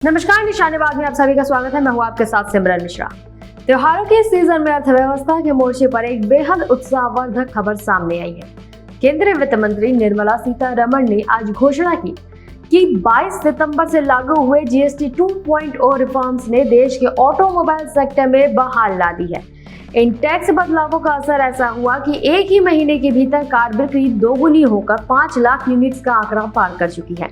नमस्कार, निशानेबाज में आप सभी का स्वागत है। मैं हूं आपके साथ सिमरन मिश्रा। त्योहारों के सीजन में अर्थव्यवस्था के मोर्चे पर एक बेहद उत्साहवर्धक खबर सामने आई है। केंद्रीय वित्त मंत्री निर्मला सीतारमण ने आज घोषणा की कि 22 सितंबर से लागू हुए जीएसटी 2.0 रिफॉर्म्स ने देश के ऑटोमोबाइल सेक्टर में बहाल ला दी है। इन टैक्स बदलावों का असर ऐसा हुआ कि एक ही महीने के भीतर कार बिक्री दोगुनी होकर 5 लाख यूनिट्स का आंकड़ा पार कर चुकी है।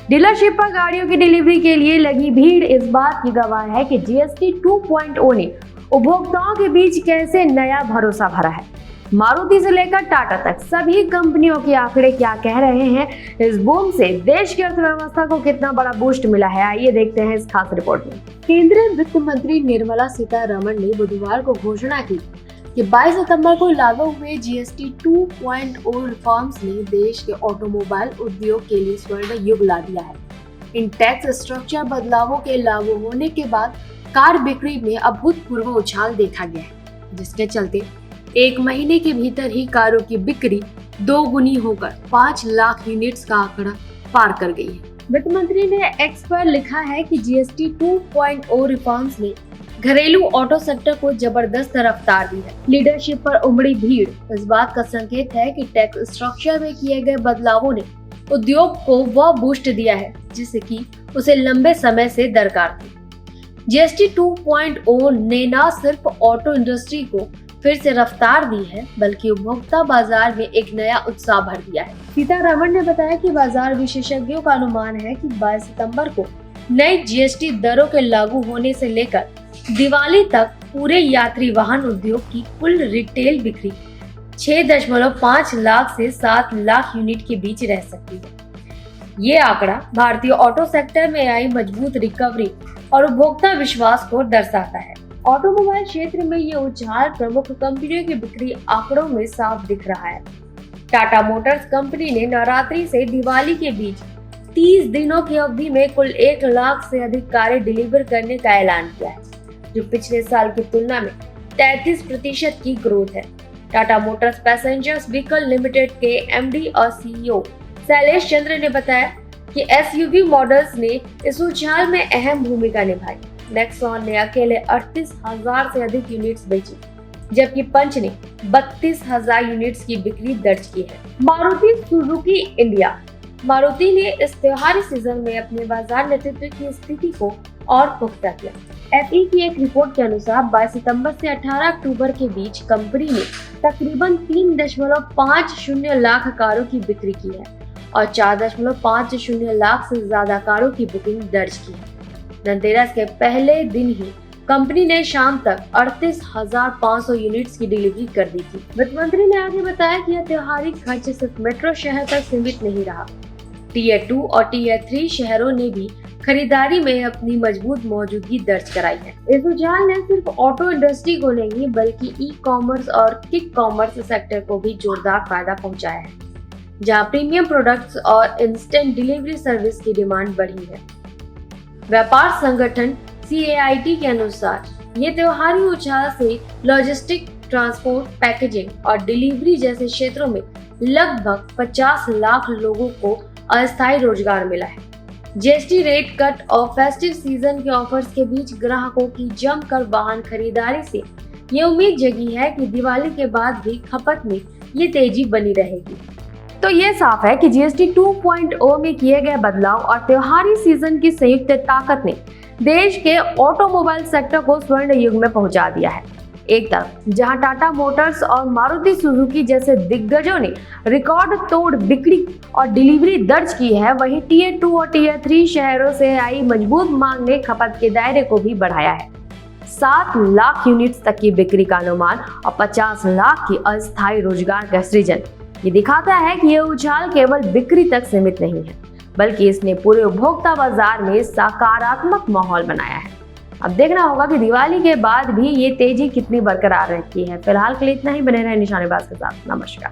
डीलरशिप पर गाड़ियों की डिलीवरी के लिए लगी भीड़ इस बात की गवाह है कि जीएसटी 2.0 ने उपभोक्ताओं के बीच कैसे नया भरोसा भरा है। मारुति से लेकर टाटा तक सभी कंपनियों के आंकड़े क्या कह रहे हैं। इस बूम से देश की अर्थव्यवस्था को कितना बड़ा बूस्ट मिला है, आइए देखते हैं इस खास रिपोर्ट में। केंद्रीय वित्त मंत्री निर्मला सीतारमण ने बुधवार को घोषणा की कि 22 सितंबर को लागू हुए जीएसटी 2.0 रिफॉर्म्स ने देश के ऑटोमोबाइल उद्योग के लिए स्वर्ण युग ला दिया है। इन टैक्स स्ट्रक्चर बदलावों के लागू होने के बाद कार बिक्री में अभूतपूर्व उछाल देखा गया है, जिसके चलते एक महीने के भीतर ही कारों की बिक्री दोगुनी होकर 5 लाख यूनिट्स का आंकड़ा पार कर गई है। वित्त मंत्री ने एक्स पर लिखा है कि जीएसटी 2.0 रिफॉर्म्स ने घरेलू ऑटो सेक्टर को जबरदस्त रफ्तार दी है। लीडरशिप पर उमड़ी भीड़ इस बात का संकेत है कि टैक्स स्ट्रक्चर में किए गए बदलावों ने उद्योग को वह बूस्ट दिया है जिसे कि उसे लंबे समय से दरकार थी। जीएसटी 2.0 ने न सिर्फ ऑटो इंडस्ट्री को फिर से रफ्तार दी है, बल्कि उपभोक्ता बाजार में एक नया उत्साह भर दिया है। सीतारमण ने बताया कि बाजार विशेषज्ञों का अनुमान है कि 22 सितंबर को नई जीएसटी दरों के लागू होने से लेकर दिवाली तक पूरे यात्री वाहन उद्योग की कुल रिटेल बिक्री 6.5 लाख से 7 लाख यूनिट के बीच रह सकती है। ये आंकड़ा भारतीय ऑटो सेक्टर में आई मजबूत रिकवरी और उपभोक्ता विश्वास को दर्शाता है। ऑटोमोबाइल क्षेत्र में ये उछाल प्रमुख कंपनियों की बिक्री आंकड़ों में साफ दिख रहा है। टाटा मोटर्स कंपनी ने नवरात्रि से दिवाली के बीच 30 दिनों की अवधि में कुल 1 लाख से अधिक कारें डिलीवर करने का ऐलान किया है, जो पिछले साल की तुलना में 33% की ग्रोथ है। Tata Motors passengers vehicle limited के एमडी और सीईओ शैलेश चंद्र ने बताया कि एसयूवी मॉडल्स ने इस उछाल में अहम भूमिका निभाई। नेक्सॉन ने अकेले 38,000 से अधिक यूनिट्स बेची, जबकि पंच ने 32,000 यूनिट्स की बिक्री दर्ज की है। मारुति सुजुकी इंडिया मारुति ने इस त्योहारी सीजन में अपने बाजार नेतृत्व की स्थिति को और पुख्ता किया। एफई की एक रिपोर्ट के अनुसार 22 सितंबर से 18 अक्टूबर के बीच कंपनी ने तकरीबन 3.50 लाख कारों की बिक्री की है और 4.50 लाख से ज्यादा कारों की बुकिंग दर्ज की है। धनतेरस के पहले दिन ही कंपनी ने शाम तक 38,500 यूनिट्स की डिलीवरी कर दी थी। वित्त मंत्री ने आगे बताया कि यह त्योहारी खर्च सिर्फ मेट्रो शहर तक सीमित नहीं रहा। टीयर 2 और टीयर 3 शहरों ने भी खरीदारी में अपनी मजबूत मौजूदगी दर्ज कराई है। इस उछाल ने सिर्फ ऑटो इंडस्ट्री को नहीं, बल्कि ई कॉमर्स और क्विक कॉमर्स सेक्टर को भी जोरदार फायदा पहुंचाया है, जहां प्रीमियम प्रोडक्ट्स और इंस्टेंट डिलीवरी सर्विस की डिमांड बढ़ी है। व्यापार संगठन CAIT के अनुसार ये त्योहारी उछाल से लॉजिस्टिक, ट्रांसपोर्ट, पैकेजिंग और डिलीवरी जैसे क्षेत्रों में लगभग 50 लाख लोगों को अस्थायी रोजगार मिला है। जीएसटी रेट कट और फेस्टिव सीजन के ऑफर्स के बीच ग्राहकों की जमकर वाहन खरीदारी से ये उम्मीद जगी है कि दिवाली के बाद भी खपत में ये तेजी बनी रहेगी। तो ये साफ है कि जीएसटी 2.0 में किए गए बदलाव और त्योहारी सीजन की संयुक्त ताकत ने देश के ऑटोमोबाइल सेक्टर को स्वर्ण युग में पहुंचा दिया है। एक तरफ जहां टाटा मोटर्स और मारुति सुजुकी जैसे दिग्गजों ने रिकॉर्ड तोड़ बिक्री और डिलीवरी दर्ज की है, वहीं टीयर 2 और टीयर 3 शहरों से आई मजबूत मांग ने खपत के दायरे को भी बढ़ाया है। 7 लाख यूनिट्स तक की बिक्री का अनुमान और 50 लाख की अस्थायी रोजगार का सृजन ये दिखाता है कि यह उछाल केवल बिक्री तक सीमित नहीं है, बल्कि इसने पूरे उपभोक्ता बाजार में सकारात्मक माहौल बनाया है। अब देखना होगा कि दिवाली के बाद भी ये तेजी कितनी बरकरार रहती है। फिलहाल के लिए इतना ही। बने रहे निशानेबाज के साथ। नमस्कार।